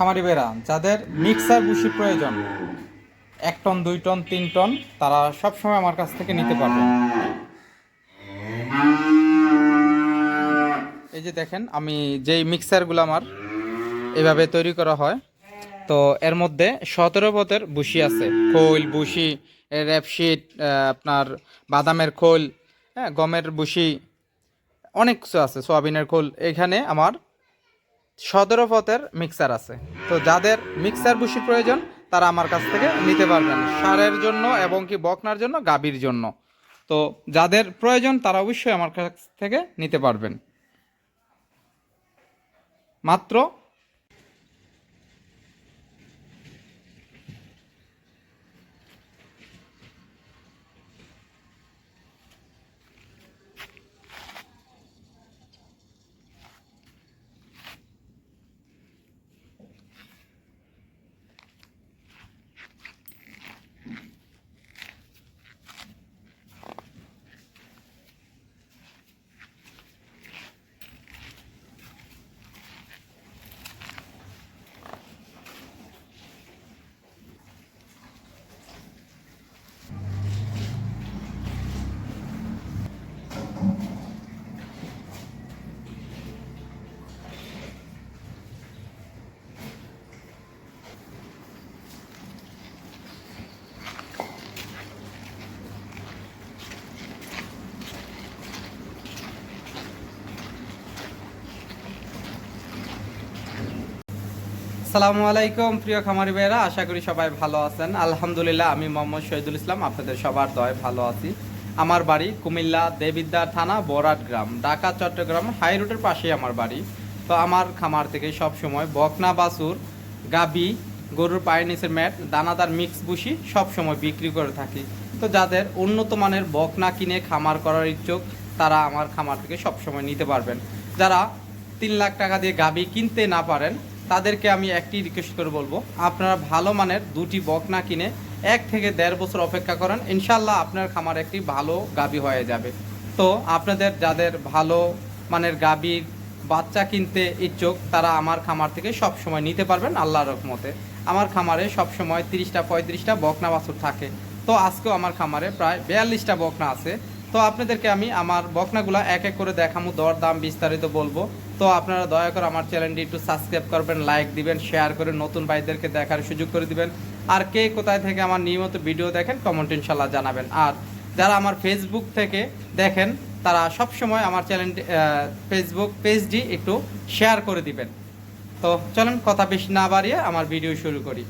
খামারি ভাইরা যাদের মিক্সার বুশি প্রয়োজন 1 টন 2 টন 3 টন তারা সবসময় আমার কাছ থেকে নিতে পারবেন। এই যে দেখেন আমি যেই মিক্সারগুলো আমার এভাবে তৈরি করা হয়, তো এর মধ্যে 17 পদের বুশি আছে। খোল বুশি, র্যাপশিট, আপনার বাদামের খোল, হ্যাঁ, গমের বুশি, অনেক কিছু আছে, সোয়াবিনের খোল। এখানে আমার 17 পদের মিক্সার আছে। তো যাদের মিক্সার বুশি প্রয়োজন তারা আমার কাছ থেকে নিতে পারবেন, সারের জন্য এবং কি বকনার জন্য, গাভীর জন্য। তো যাদের প্রয়োজন তারা অবশ্যই আমার কাছ থেকে নিতে পারবেন। মাত্র আসসালামু আলাইকুম প্রিয় খামারি ভাইয়েরা, আশা করি সবাই ভালো আছেন। আলহামদুলিল্লাহ, আমি মোহাম্মদ শহীদুল ইসলাম, আপনাদের সবার দয় ভালো আছি। আমার বাড়ি কুমিল্লা দেবিদ্বার থানা বরাট গ্রাম, ঢাকা চট্টগ্রাম হাই রোডের পাশেই আমার বাড়ি। তো আমার খামার থেকে সব সময় বকনা বাছুর, গাবি, গরুর পায়ের নিচের ম্যাট, দানাদার মিক্স বুশি সব সময় বিক্রি করে থাকি। তো যাদের উন্নত মানের বকনা কিনে খামার করার ইচ্ছুক তারা আমার খামার থেকে সব সময় নিতে পারবেন। যারা 3 লাখ টাকা দিয়ে গাবি কিনতে না পারেন তাদেরকে আমি একটি রিকোয়েস্ট করে বলবো, আপনারা ভালো মানের দুটি বকনা কিনে 1 থেকে 1.5 বছর অপেক্ষা করেন, ইনশাল্লাহ আপনার খামার একটি ভালো গাবি হয়ে যাবে। তো আপনাদের যাদের ভালো মানের গাবির বাচ্চা কিনতে ইচ্ছুক তারা আমার খামার থেকে সব সময় নিতে পারবেন আল্লাহর রহমতে। আমার খামারে সব সময় 30টা 35টা বকনা বাছুর থাকে। তো আজকেও আমার খামারে প্রায় 42টা বকনা আছে। তো আপনাদেরকে আমি আমার বকনাগুলা এক এক করে দেখামু, দর দাম বিস্তারিত বলবো। তো আপনারা দয়া করে আমার চ্যানেলটি একটু সাবস্ক্রাইব করবেন, লাইক দিবেন, শেয়ার করে নতুন ভাইদেরকে দেখার সুযোগ করে দিবেন। আর কে কোথায় থেকে আমার নিয়মিত ভিডিও দেখেন কমেন্ট ইনশাল্লাহ জানাবেন। আর যারা আমার ফেসবুক থেকে দেখেন তারা সব সময় আমার চ্যানেলটি ফেসবুক পেজটি একটু শেয়ার করে দিবেন। তো চলেন কথা বেশি না বাড়িয়ে আমার ভিডিও শুরু করি।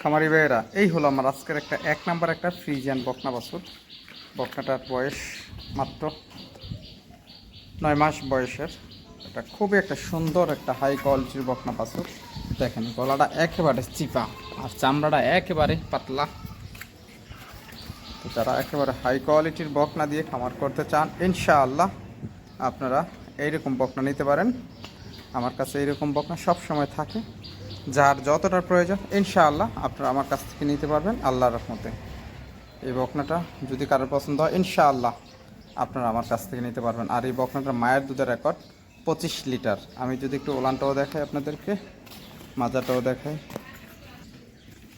খামারি ভাইয়েরা, এই হলো আমার আজকের একটা 1 নাম্বার একটা ফ্রিজিয়ান বকনা বাছুর। বকনাটার বয়স মাত্র 9 মাস বয়সের। এটা খুবই একটা সুন্দর একটা হাই কোয়ালিটির বকনা বাছুর। দেখেন গলাটা একেবারে চিপা আর চামড়াটা একেবারে পাতলা। তো যারা একেবারে হাই কোয়ালিটির বকনা দিয়ে খামার করতে চান ইনশাআল্লাহ আপনারা এইরকম বকনা নিতে পারেন। আমার কাছে এইরকম বকনা সব সময় থাকে। যার যতটা প্রয়োজন ইনশাআল্লাহ আপনারা আমার কাছ থেকে নিতে পারবেন আল্লাহর রহমতে। এই বকনাটা যদি কারোর পছন্দ হয় ইনশাআল্লাহ আপনারা আমার কাছ থেকে নিতে পারবেন। আর এই বকনাটার মায়ের দুধের রেকর্ড 25 লিটার। আমি যদি একটু ওলানটাও দেখাই আপনাদেরকে, মাজাটাও দেখাই,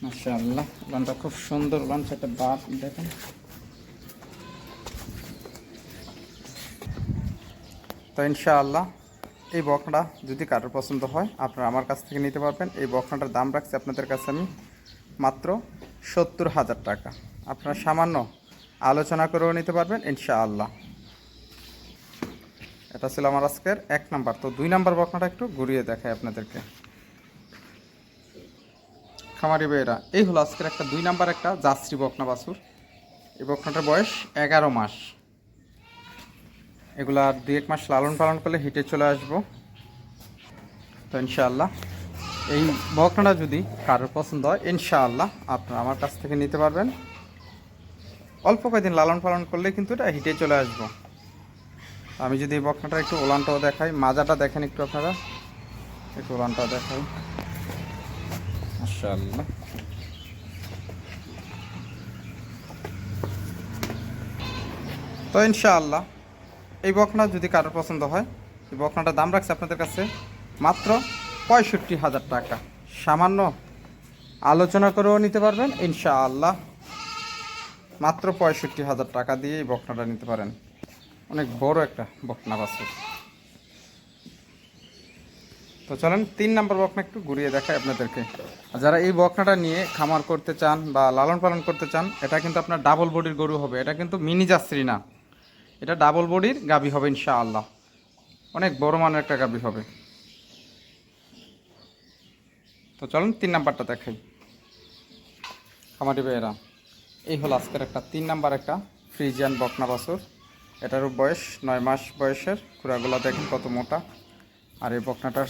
মাশাআল্লাহ ওলানটা খুব সুন্দর ওলান, সেটা দাঁত দেখেন। তো ইনশাআল্লাহ এই বকনাটা যদি কারোর পছন্দ হয় আপনারা আমার কাছ থেকে নিতে পারবেন। এই বকনাটার দাম রাখছি আপনাদের কাছে আমি মাত্র 70,000 টাকা। আপনারা সামান্য আলোচনা করেও নিতে পারবেন ইনশাআল্লাহ। এটা ছিল আমার আজকের 1 নাম্বার। তো 2 নাম্বার বকনাটা একটু ঘুরিয়ে দেখাই আপনাদেরকে। খামারি ভাইয়েরা, এই হলো আজকের একটা 2 নাম্বার একটা জার্সি বকনা বাছুর। এই বকনাটার বয়স 11 মাস। এগুলা 2-1 মাস লালন পালন করলে হিটে চলে আসবো। তো ইনশাআল্লাহ এই বকনাটা যদি কারোর পছন্দ হয় ইনশাআল্লাহ আপনারা আমার কাছ থেকে নিতে পারবেন। অল্প কয়েকদিন লালন পালন করলে কিন্তু এটা হিটে চলে আসবো। আমি যদি এই বকনাটা একটু ওলানটাও দেখাই, মাজাটা দেখেন একটু আপনারা, একটু ওলানটাও দেখাই, মাশাআল্লাহ। তো ইনশাআল্লাহ এই বকনা যদি কারোর পছন্দ হয়, এই বকনাটার দাম রাখছে আপনাদের কাছে মাত্র 65,000 টাকা। সামান্য আলোচনা করেও নিতে পারবেন ইনশাআল্লাহ। মাত্র 65,000 টাকা দিয়ে এই বকনাটা নিতে পারেন। অনেক বড় একটা বকনা বাছুর। তো চলেন 3 নম্বর বকনা একটু ঘুরিয়ে দেখাই আপনাদেরকে। যারা এই বকনাটা নিয়ে খামার করতে চান বা লালন পালন করতে চান, এটা কিন্তু আপনার ডাবল বডির গরু হবে। এটা কিন্তু মিনি জার্সি না, এটা ডাবল বডির গাভী হবে ইনশাআল্লাহ। অনেক বড় মানের একটা গাভী হবে। তো চলেন 3 নাম্বারটা দেখাই। খামারি ভাইয়েরা, এই হলো আজকের একটা 3 নাম্বার একটা ফ্রিজিয়ান বকনা বাছুর। এটারও বয়স 9 মাস বয়সের। খুরাগুলো দেখেন কত মোটা। আর এই বকনাটার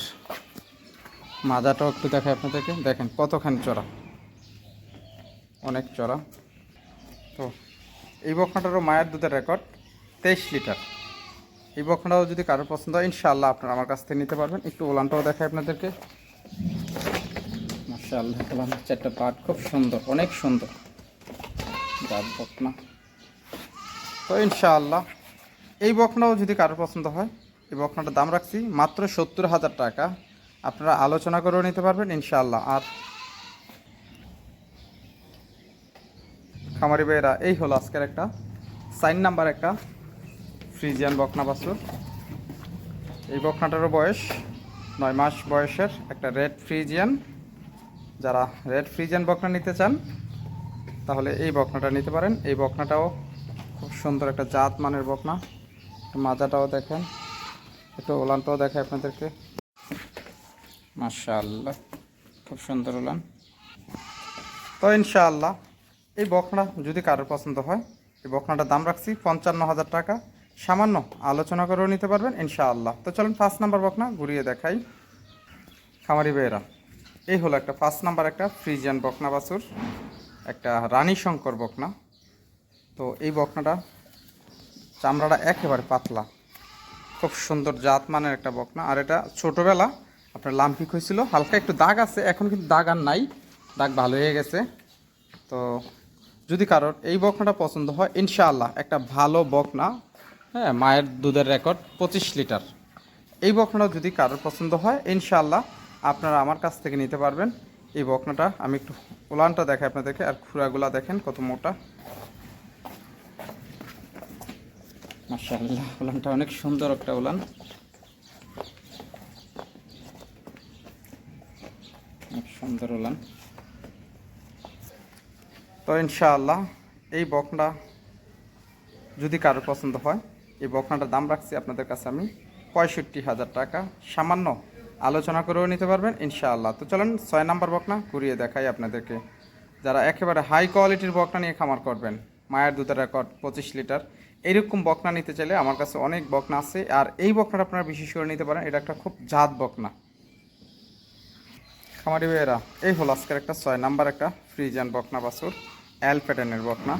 মাজাটাও একটু দেখাই আপনাদেরকে, দেখেন কতখানি চড়া, অনেক চড়া। তো এই বকনাটারও মায়ের দুধের রেকর্ড 23 লিটার। এই বকনাটাও যদি কারোর পছন্দ হয় ইনশাআল্লাহ আপনারা আমার কাছ থেকে নিতে পারবেন। একটু ওলানটাও দেখাই আপনাদেরকে। মাশাআল্লাহ, ওলানের চারটা পাট খুব সুন্দর, অনেক সুন্দর জাত বকনা। তো ইনশাআল্লাহ এই বকনাও যদি কারোর পছন্দ হয়, এই বকনাটার দাম রাখছি মাত্র 70,000 টাকা। আপনারা আলোচনা করেও নিতে পারবেন ইনশাআল্লাহ। আর খামারি ভাইয়েরা, এই হলো আজকের একটা 4 নাম্বার একটা ফ্রিজিয়ান বকনা বাছুর। এই বকনাটারও বয়স 9 মাস বয়সের একটা রেড ফ্রিজিয়ান। যারা রেড ফ্রিজিয়ান বকনা নিতে চান তাহলে এই বকনাটা নিতে পারেন। এই বকনাটাও খুব সুন্দর একটা জাত মানের বকনা। মাজাটাও দেখেন, একটু ওলানটাও দেখায় আপনাদেরকে। মাশাআল্লাহ, খুব সুন্দর ওলান। তো ইনশাআল্লাহ এই বকনা যদি কারোর পছন্দ হয়, এই বকনাটার দাম রাখছি 55,000 টাকা। সামান্য আলোচনা করেও নিতে পারবেন ইনশাআল্লাহ। তো চলুন 5 নাম্বার বকনা ঘুরিয়ে দেখাই। খামারি ভাইয়েরা, এই হলো একটা 5 নাম্বার একটা ফ্রিজিয়ান বকনা বাছুর, একটা রানী শঙ্কর বকনা। তো এই বকনাটা চামড়াটা একেবারে পাতলা, খুব সুন্দর জাত মানের একটা বকনা। আর এটা ছোটোবেলা আপনার লাম্পিক হয়েছিল, হালকা একটু দাগ আছে, এখন কিন্তু দাগ আর নাই, দাগ ভালো হয়ে গেছে। তো যদি কারোর এই বকনাটা পছন্দ হয় ইনশাআল্লাহ, একটা ভালো বকনা, হ্যাঁ, মায়ের দুধের রেকর্ড 25 লিটার। এই বকনাটা যদি কারোর পছন্দ হয় ইনশাআল্লাহ আপনারা আমার কাছ থেকে নিতে পারবেন। এই বকনাটা আমি একটু উলানটা দেখাই আপনাদেরকে। আর খুরাগুলা দেখেন কত মোটা। মাশাআল্লাহ, উলানটা অনেক সুন্দর একটা উলান, অনেক সুন্দর উলান। তো ইনশাআল্লাহ এই বকনা যদি কারোর পছন্দ হয়, এই বকনাটার দাম রাখছি আপনাদের কাছে আমি 65,000 টাকা। সামান্য আলোচনা করেও নিতে পারবেন ইনশাআল্লাহ। তো চলেন 6 নাম্বার বকনা ঘুরিয়ে দেখাই আপনাদেরকে। যারা একেবারে হাই কোয়ালিটির বকনা নিয়ে খামার করবেন, মায়ের দুধের রেকর্ড 25 লিটার, এইরকম বকনা নিতে চাইলে আমার কাছে অনেক বকনা আছে। আর এই বকনাটা আপনারা বিশেষ করে নিতে পারেন, এটা একটা খুব জাত বকনা। খামারি ভাইয়েরা, এই হলো আজকের একটা 6 নাম্বার একটা ফ্রিজিয়ান বকনা বাছুর, এল প্যাটার্নের বকনা।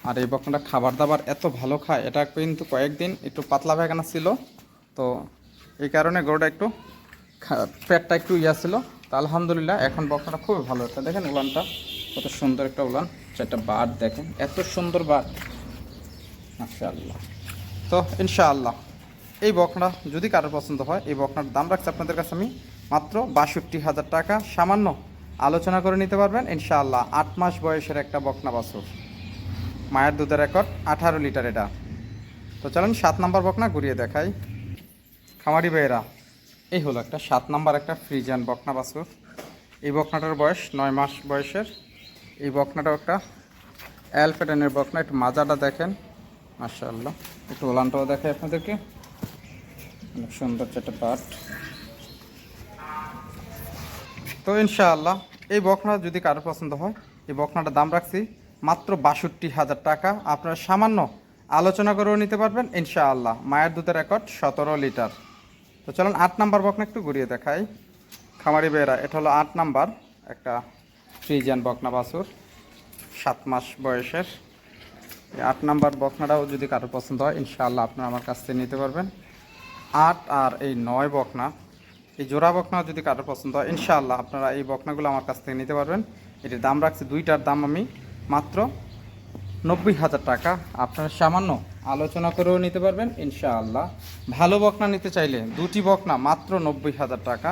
আর এই বকনাটা খাবার দাবার এত ভালো খায়, এটা কিন্তু কয়েকদিন একটু পাতলা পায়খানা ছিল, তো এই কারণে গরুটা একটু পেটটা একটু ইয়া ছিল। তো আলহামদুলিল্লাহ এখন বকনাটা খুবই ভালো। একটা দেখেন উলানটা কত সুন্দর একটা উলান, একটা বাট দেখেন, এত সুন্দর বাট, মাশাআল্লাহ। তো ইনশাআল্লাহ এই বকনা যদি কারোর পছন্দ হয়, এই বকনার দাম রাখছি আপনাদের কাছে আমি মাত্র 62,000 টাকা। সামান্য আলোচনা করে নিতে পারবেন ইনশাআল্লাহ। 8 মাস বয়সের একটা বকনা বাছুর, মায়ের দুধের রেকর্ড 18 লিটার এটা। তো চলেন 7 নাম্বার বকনা ঘুরিয়ে দেখাই। খামারি ভাইয়েরা, এই হলো একটা 7 নাম্বার একটা ফ্রিজিয়ান বকনা বাছুর। এই বকনাটার বয়স 9 মাস বয়সের। এই বকনাটাও একটা এল প্যাটার্নের বকনা। একটু মাজাটা দেখেন, মাশাআল্লাহ। একটু ওলানটাও দেখাই আপনাদেরকে, অনেক সুন্দর একটা পাট। তো ইনশাআল্লাহ এই বকনা যদি কারোর পছন্দ হয়, এই বকনাটার দাম রাখছি মাত্র 62,000 টাকা। আপনারা সামান্য আলোচনা করেও নিতে পারবেন ইনশাআল্লাহ। মায়ের দুধের রেকর্ড 17 লিটার। তো চলুন 8 নাম্বার বকনা একটু ঘুরিয়ে দেখাই। খামারি ভাইয়েরা, এটা হলো 8 নাম্বার একটা ফ্রিজিয়ান বকনা বাছুর, 7 মাস বয়সের। এই 8 নাম্বার বকনাটাও যদি কারোর পছন্দ হয় ইনশাআল্লাহ আপনারা আমার কাছ থেকে নিতে পারবেন। 8 আর এই 9 বকনা, এই জোড়া বকনা যদি কারোর পছন্দ হয় ইনশাআল্লাহ আপনারা এই বকনাগুলো আমার কাছ থেকে নিতে পারবেন। এটির দাম রাখছি, দুইটার দাম আমি মাত্র 90,000 টাকা। আপনারা সামান্য আলোচনা করেও নিতে পারবেন ইনশাআল্লাহ। ভালো বকনা নিতে চাইলে দুটি বকনা মাত্র 90,000 টাকা,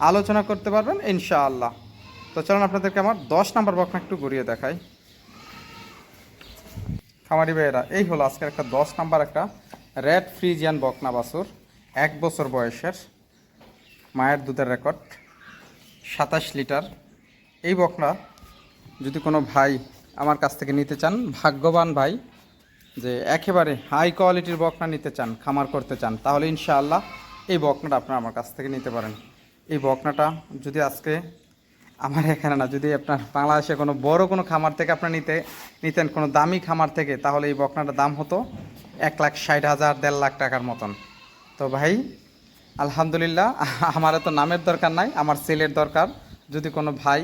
আলোচনা করতে পারবেন ইনশাআল্লাহ। তো চলুন আপনাদেরকে আমার 10 নম্বর বকনা একটু ঘুরিয়ে দেখাই। খামারি ভাইয়েরা, এই হলো আজকের একটা 10 নম্বর একটা রেড ফ্রিজিয়ান বকনা বাছুর, 1 বছর বয়সের, মায়ের দুধের রেকর্ড 27 লিটার। এই বকনা যদি কোনো ভাই আমার কাছ থেকে নিতে চান, ভাগ্যবান ভাই, যে একেবারে হাই কোয়ালিটির বকনা নিতে চান, খামার করতে চান, তাহলে ইনশাআল্লাহ এই বকনাটা আপনারা আমার কাছ থেকে নিতে পারেন। এই বকনাটা যদি আজকে আমার এখানে না, যদি আপনার বাংলাদেশে কোনো বড় কোনো খামার থেকে আপনার নিতেন, কোনো দামি খামার থেকে, তাহলে এই বকনাটার দাম হতো 1,60,000 1.5 লাখ টাকার মতন। তো ভাই আলহামদুলিল্লাহ, আমার তো নামের দরকার নাই, আমার সেলের দরকার। যদি কোনো ভাই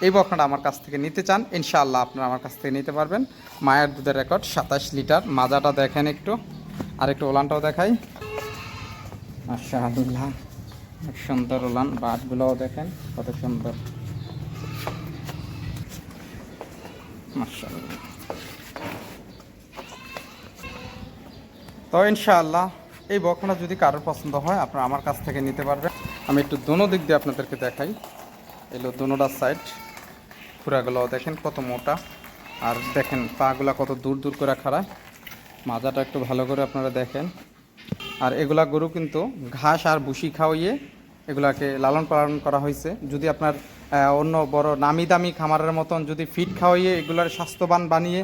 এই বকনাটা আমার কাছ থেকে নিতে চান, ইনশাআল্লাহ আপনারা আমার কাছ থেকে নিতে পারবেন। মায়ের দুধের রেকর্ড 27 লিটার। মাজাটা দেখেন একটু, আর একটু ওলানটাও দেখাই। মাশাআল্লাহ, অনেক সুন্দর ওলান, বাটগুলোও দেখেন কত সুন্দর, মাশাআল্লাহ। তো ইনশাআল্লাহ এই বকনা যদি কারোর পছন্দ হয়, আপনারা আমার কাছ থেকে নিতে পারবেন। আমি একটু দোনো দিক দিয়ে আপনাদেরকে দেখাই। এলো দোনোটার সাইড, খুঁড়াগুলোও দেখেন কত মোটা, আর দেখেন পাগুলা কত দূর দূর করে খাড়ায়। মাজাটা একটু ভালো করে আপনারা দেখেন। আর এগুলা গরু কিন্তু ঘাস আর ভুসি খাওয়িয়ে এগুলাকে লালন পালন করা হয়েছে। যদি আপনার অন্য বড় নামি দামি খামারের মতন যদি ফিড খাওয়িয়ে এগুলার স্বাস্থ্যবান বানিয়ে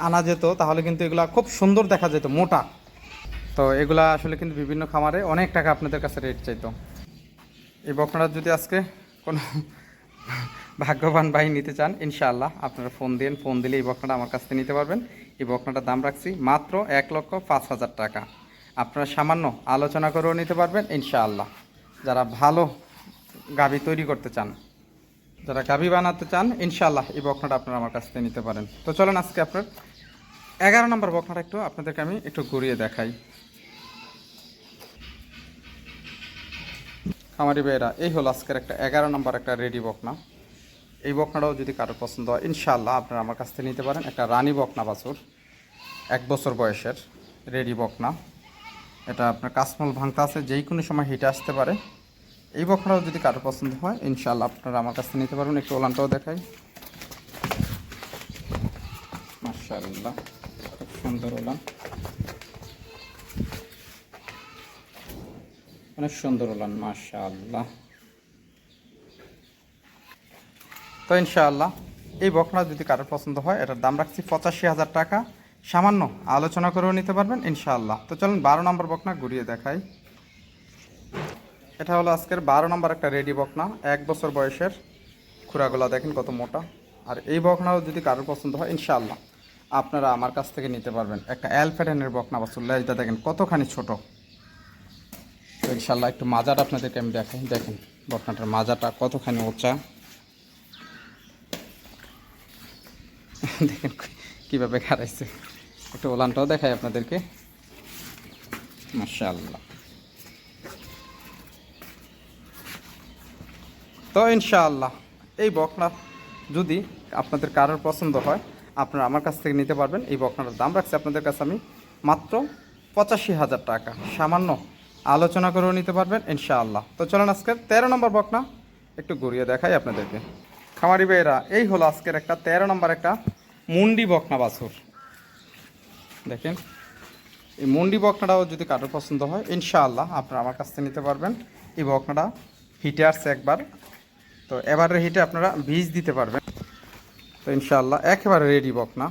আনা যেত, তাহলে কিন্তু এগুলা খুব সুন্দর দেখা যেত, মোটা। তো এগুলা আসলে কিন্তু বিভিন্ন খামারে অনেক টাকা আপনাদের কাছে রেট চাইতো। এই বকনাটা যদি আজকে কোনো ভাগ্যবান ভাই নিতে চান, ইনশাআল্লাহ আপনারা ফোন দিন, ফোন দিলে এই বকনাটা আমার কাছ থেকে নিতে পারবেন। এই বকনাটার দাম রাখছি মাত্র 1,05,000 টাকা। আপনারা সামান্য আলোচনা করেও নিতে পারবেন ইনশাআল্লাহ। যারা ভালো গাভী তৈরি করতে চান, যারা গাভী বানাতে চান, ইনশাআল্লাহ এই বকনাটা আপনারা আমার কাছ থেকে নিতে পারেন। তো চলেন আজকে আপনার 11 নম্বর বকনাটা একটু আপনাদেরকে আমি একটু ঘুরিয়ে দেখাই। খামারি ভাইয়েরা, এই হলো আজকের একটা 11 নম্বর একটা রেডি বকনা। এই বকনাটাও যদি কারোর পছন্দ হয়, ইনশাআল্লাহ আপনারা আমার কাছ থেকে নিতে পারেন। একটা রানী বকনা বাছুর, 1 বছর বয়সের রেডি বকনা। এটা আপনার কাসমল ভাঙতে আছে, যেই কোনো সময় হিটে আসতে পারে। এই বকনাটাও যদি কারোর পছন্দ হয়, ইনশাআল্লাহ আপনারা আমার কাছ থেকে নিতে পারবেন। একটু ওলানটাও দেখাই। মাশাআল্লাহ, খুব সুন্দর ওলান, অনেক সুন্দর ওলান, মাশাআল্লাহ। তো ইনশাআল্লাহ এই বকনা যদি কারোর পছন্দ হয়, এটার দাম রাখছি 85,000 টাকা, সামান্য আলোচনা করেও নিতে পারবেন ইনশাআল্লাহ। তো চলুন 12 নম্বর বকনা ঘুরিয়ে দেখাই। এটা হলো আজকের 12 নম্বর একটা রেডি বকনা, 1 বছর বয়সের। খুঁড়াগুলা দেখেন কত মোটা। আর এই বকনাও যদি কারোর পছন্দ হয়, ইনশাআল্লাহ আপনারা আমার কাছ থেকে নিতে পারবেন। একটা অ্যালফেডেনের বকনা বাছুর, লেজটা দেখেন কতখানি ছোট। তো ইনশাআল্লাহ একটু মাজাটা আপনাদেরকে আমি দেখাই। দেখেন বকনাটার মাজাটা কতখানি উঁচা, দেখেন কীভাবে খাড়াইছে। একটু ওলানটাও দেখাই আপনাদেরকে, মাশাআল্লাহ। তো ইনশাআল্লাহ এই বকনা যদি আপনাদের কারোর পছন্দ হয়, আপনারা আমার কাছ থেকে নিতে পারবেন। এই বকনাটার দাম রাখছি আপনাদের কাছে আমি মাত্র 85,000 টাকা, সামান্য আলোচনা করেও নিতে পারবেন ইনশাআল্লাহ। তো চলুন আজকের 13 নম্বর বকনা একটু ঘুরিয়ে দেখাই আপনাদেরকে। খামারি ভাইয়েরা, এই হলো আজকের একটা 13 নম্বর একটা মুন্ডি বকনা বাছুর। দেখেন এই মুন্ডি বকনাটাও যদি কারোর পছন্দ হয়, ইনশাআল্লাহ আপনারা আমার কাছ থেকে নিতে পারবেন। এই বকনাটা হিটে আসছে একবার, তো এবারের হিটে আপনারা বীজ দিতে পারবেন। তো ইনশাআল্লাহ একেবারে রেডি বকনা।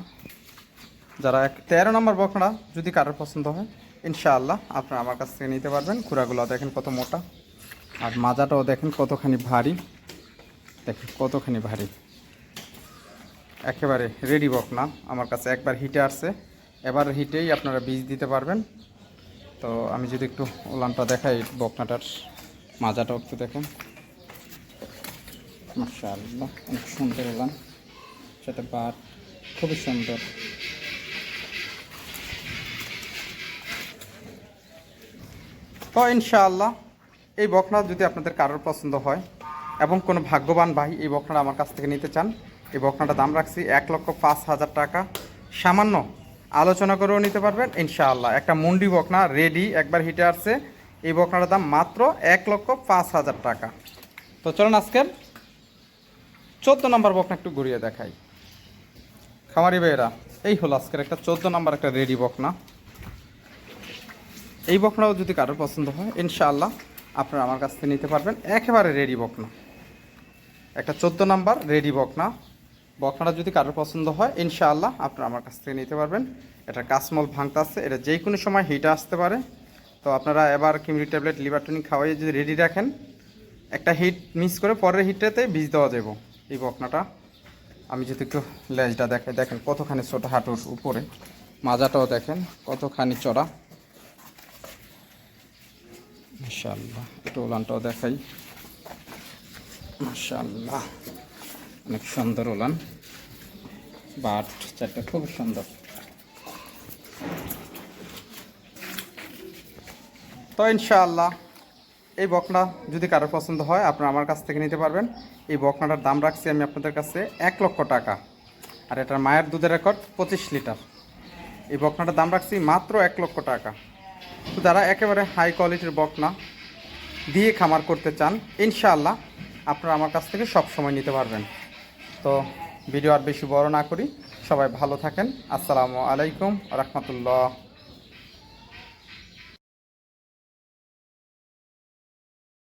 যারা 13 নম্বর বকনা যদি কারোর পছন্দ হয়, ইনশাআল্লাহ আপনারা আমার কাছ থেকে নিতে পারবেন। খুঁড়াগুলো দেখেন কত মোটা, আর মাজাটাও দেখেন কতখানি ভারী, দেখেন কতখানি ভারী, একেবারে রেডি বকনা। আমার কাছে একবার হিটে আসছে, এবার হিটেই আপনারা বীজ দিতে পারবেন। তো আমি যদি একটু ওলানটা দেখাই, বকনাটার মাজাটাও একটু দেখেন, মাশাআল্লাহ অনেক সুন্দর ওলান, সাথে বাট খুবই সুন্দর। তো ইনশাআল্লাহ এই বকনা যদি আপনাদের কারোর পছন্দ হয় এবং কোনো ভাগ্যবান ভাই এই বকনাটা আমার কাছ থেকে নিতে চান, এই বকনাটার দাম রাখছি 1,05,000 টাকা, সামান্য আলোচনা করেও নিতে পারবেন ইনশাআল্লাহ। একটা মুন্ডি বকনা রেডি, একবার হিটে আসছে। এই বকনাটার দাম মাত্র 1,05,000 টাকা। তো চলুন আজকের 14 নম্বর বকনা একটু ঘুরিয়ে দেখাই। খামারি ভাইয়েরা, এই হলো আজকের একটা 14 নম্বর একটা রেডি বকনা। এই বকনাও যদি কারোর পছন্দ হয় ইনশাআল্লাহ আপনারা আমার কাছ থেকে নিতে পারবেন। একেবারে রেডি বকনা, একটা 14 নাম্বার রেডি বকনা। বকনাটা যদি কারোর পছন্দ হয় ইনশাআল্লাহ আপনারা আমার কাছ থেকে নিতে পারবেন। এটা কাসমল ভাঙতে আসছে, এটা যে কোনো সময় হিটে আসতে পারে। তো আপনারা এবার কিমরি ট্যাবলেট লিভার টনিক খাওয়াইয়ে যদি রেডি রাখেন, একটা হিট মিস করে পরের হিটটাতে বীজ দেওয়া যাব এই বকনাটা। আমি যদি একটু লেজটা দেখাই, দেখেন কতখানি ছোটো হাঁটুর উপরে, মাজাটাও দেখেন কতখানি চড়া মাশাআল্লাহ। একটু ওলানটাও দেখাই, মাশাআল্লাহ অনেক সুন্দর ওলান, বাট চারটা খুব সুন্দর। তো ইনশাআল্লাহ এই বকনা যদি কারোর পছন্দ হয় আপনারা আমার কাছ থেকে নিতে পারবেন। এই বকনাটার দাম রাখছি আমি আপনাদের কাছে 1 লক্ষ টাকা। আর এটার মায়ের দুধের রেকর্ড 25 লিটার। এই বকনাটার দাম রাখছি মাত্র 1 লক্ষ টাকা। তো যারা একেবারে হাই কোয়ালিটির বকনা দিয়ে খামার করতে চান ইনশাআল্লাহ আপনারা আমার কাছ থেকে সব সময় নিতে পারবেন। তো ভিডিও আর বেশি বড় না করি, সবাই ভালো থাকেন। আসসালামু আলাইকুম রাহমাতুল্লাহ।